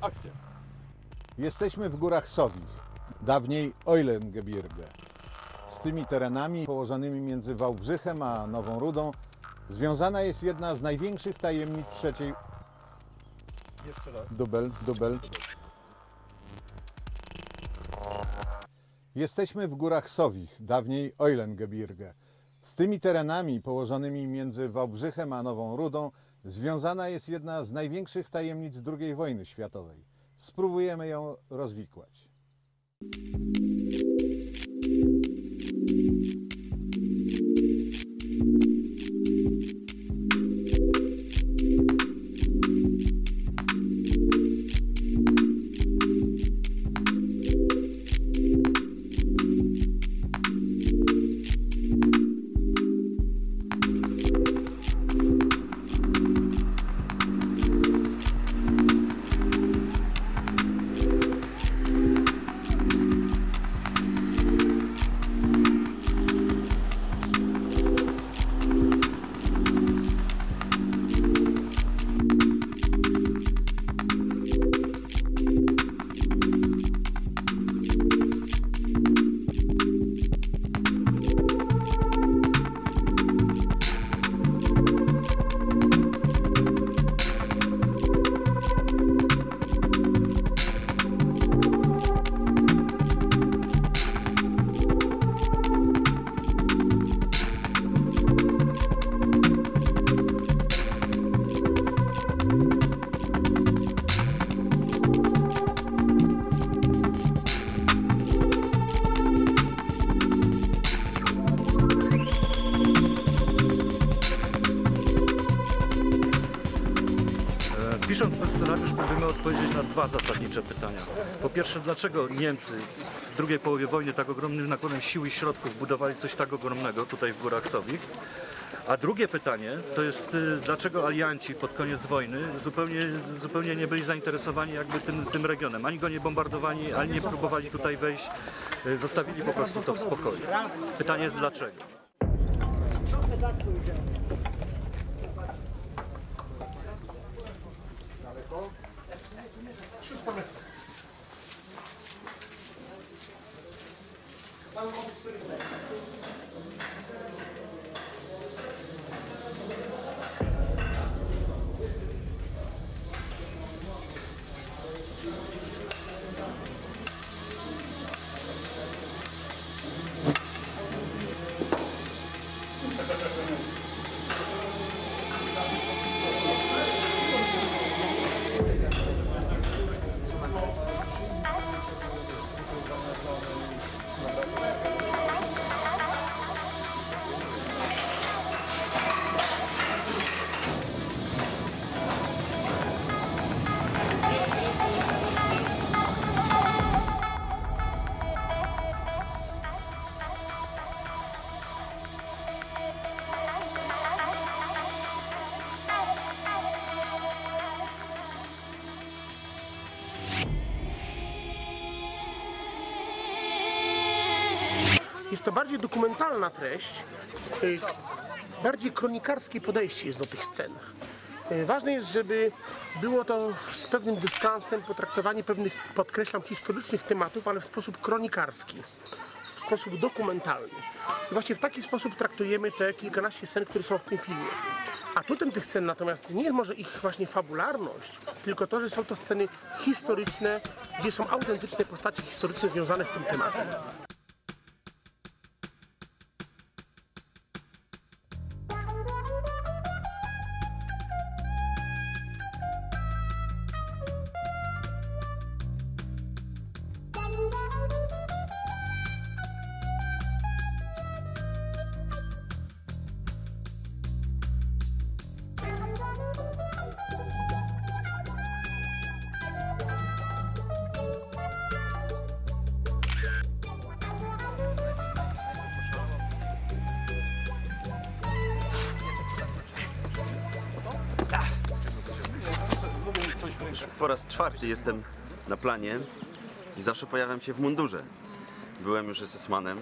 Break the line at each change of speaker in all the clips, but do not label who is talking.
Akcja.
Jesteśmy w górach Sowich, dawniej Eulengebirge. Z tymi terenami położonymi między Wałbrzychem a Nową Rudą związana jest jedna z największych tajemnic trzeciej...
Jeszcze raz.
Dubel. Jesteśmy w górach Sowich, dawniej Eulengebirge. Z tymi terenami położonymi między Wałbrzychem a Nową Rudą związana jest jedna z największych tajemnic II wojny światowej. Spróbujemy ją rozwikłać.
Pisząc ten scenariusz, próbujemy odpowiedzieć na dwa zasadnicze pytania. Po pierwsze, dlaczego Niemcy w drugiej połowie wojny tak ogromnym nakładem sił i środków budowali coś tak ogromnego tutaj w górach Sowich? A drugie pytanie to jest, dlaczego alianci pod koniec wojny zupełnie nie byli zainteresowani jakby tym regionem. Ani go nie bombardowali, ani nie próbowali tutaj wejść. Zostawili po prostu to w spokoju. Pytanie jest dlaczego.
Jest to bardziej dokumentalna treść, bardziej kronikarskie podejście jest do tych scen. Ważne jest, żeby było to z pewnym dystansem potraktowanie pewnych, podkreślam, historycznych tematów, ale w sposób kronikarski, w sposób dokumentalny. I właśnie w taki sposób traktujemy te kilkanaście scen, które są w tym filmie. Atutem tych scen natomiast nie jest może ich właśnie fabularność, tylko to, że są to sceny historyczne, gdzie są autentyczne postacie historyczne związane z tym tematem.
Już po raz czwarty jestem na planie i zawsze pojawiam się w mundurze. Byłem już SS-manem,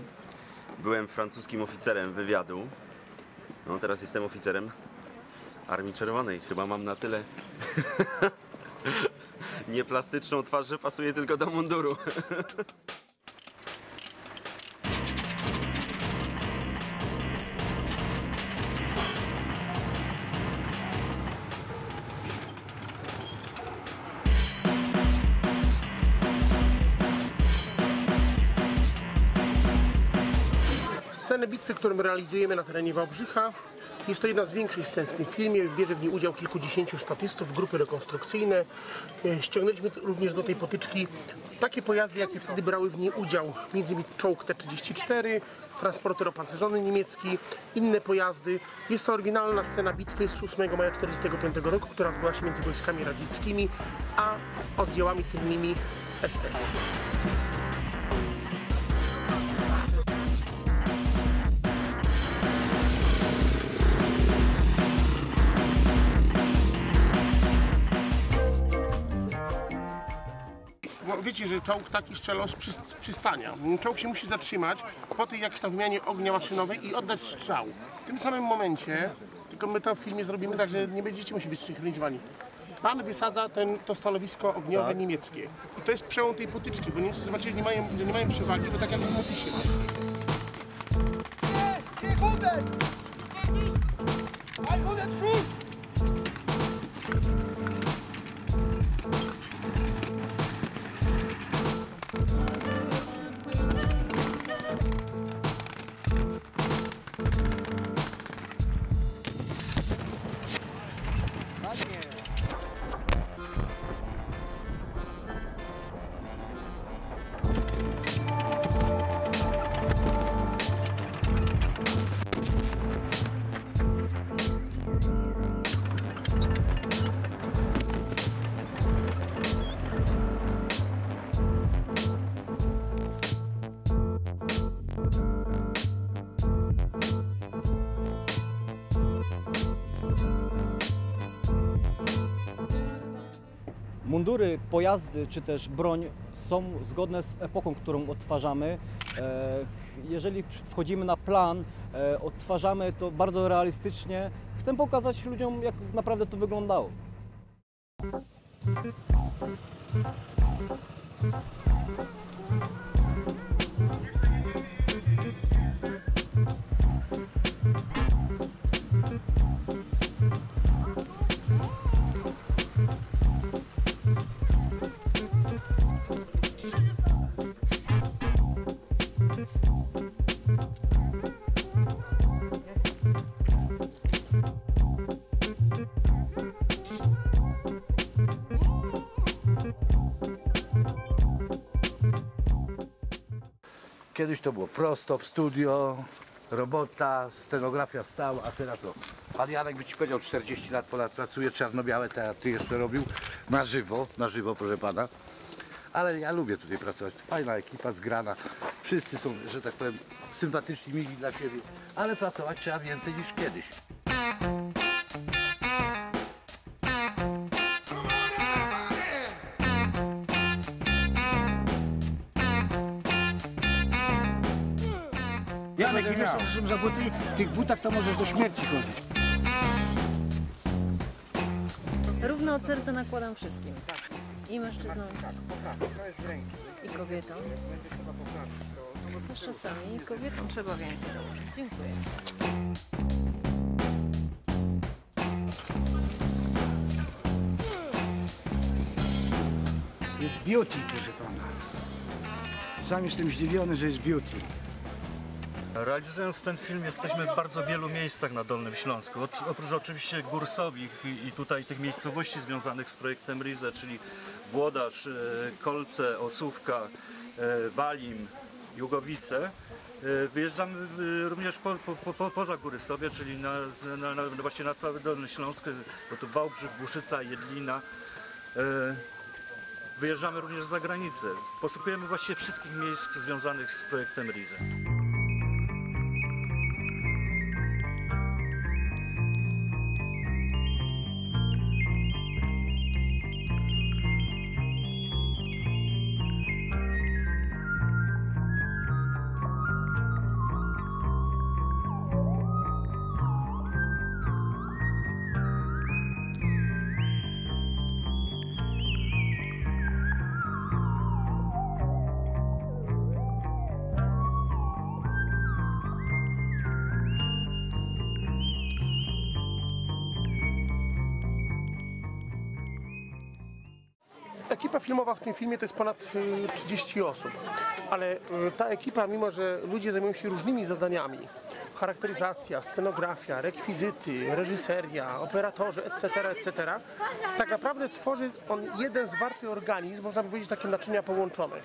byłem francuskim oficerem wywiadu, no teraz jestem oficerem Armii Czerwonej. Chyba mam na tyle nieplastyczną twarz, że pasuje tylko do munduru.
Scenę bitwy, którą realizujemy na terenie Wałbrzycha, jest to jedna z większych scen w tym filmie. Bierze w niej udział kilkudziesięciu statystów, grupy rekonstrukcyjne. Ściągnęliśmy również do tej potyczki takie pojazdy, jakie wtedy brały w niej udział. Między innymi czołg T-34, transporter opancerzony niemiecki, inne pojazdy. Jest to oryginalna scena bitwy z 8 maja 1945 roku, która odbyła się między wojskami radzieckimi a oddziałami tylnymi SS. Wiecie, że czołg taki strzela z przystania. Czołg się musi zatrzymać po tej jakiejś tam wymianie ognia maszynowej i oddać strzał. W tym samym momencie, tylko my to w filmie zrobimy tak, że nie będziecie musieli być zsynchronizowani. Pan wysadza to stanowisko ogniowe niemieckie. I to jest przełom tej potyczki, bo Niemcy zobaczyli, że nie mają przewagi, bo tak jak w opisie.
Mundury, pojazdy czy też broń są zgodne z epoką, którą odtwarzamy. Jeżeli wchodzimy na plan, odtwarzamy to bardzo realistycznie. Chcę pokazać ludziom, jak naprawdę to wyglądało.
Kiedyś to było prosto, w studio, robota, scenografia stała, a teraz o. Pan Janek by ci powiedział, 40 lat ponad pracuje, czarno-białe teatry jeszcze robił, na żywo proszę pana. Ale ja lubię tutaj pracować, fajna ekipa, zgrana, wszyscy są, że tak powiem, sympatyczni, mili dla siebie, ale pracować trzeba więcej niż kiedyś.
Janek, nie wiesz, co są za buty? W tych butach to możesz do śmierci chodzić.
Równo od serca nakładam wszystkim. I mężczyznom, i kobietom. Zwłaszcza czasami kobietom trzeba więcej dołożyć. Dziękuję.
Jest beauty, proszę pana. Sam jestem zdziwiony, że jest beauty.
Realizując ten film jesteśmy w bardzo wielu miejscach na Dolnym Śląsku. Oprócz oczywiście gór Sowich i tutaj tych miejscowości związanych z projektem RIZE, czyli Włodarz, Kolce, Osówka, Walim, Jugowice. Wyjeżdżamy również poza góry Sowie, czyli właśnie na cały Dolny Śląsk, bo tu Wałbrzych, Głuszyca, Jedlina. Wyjeżdżamy również za granicę. Poszukujemy właściwie wszystkich miejsc związanych z projektem RIZE.
Ekipa filmowa w tym filmie to jest ponad 30 osób, ale ta ekipa, mimo że ludzie zajmują się różnymi zadaniami, charakteryzacja, scenografia, rekwizyty, reżyseria, operatorzy, etc., tak naprawdę tworzy on jeden zwarty organizm, można by powiedzieć takie naczynia połączone.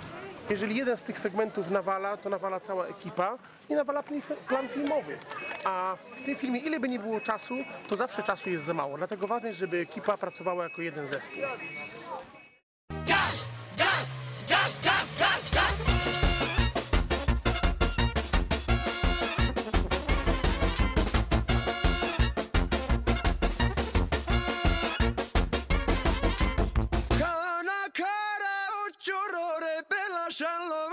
Jeżeli jeden z tych segmentów nawala, to nawala cała ekipa i nawala plan filmowy. A w tym filmie, ile by nie było czasu, to zawsze czasu jest za mało. Dlatego ważne jest, żeby ekipa pracowała jako jeden zespół.
Kana kara uchurore bela shalom.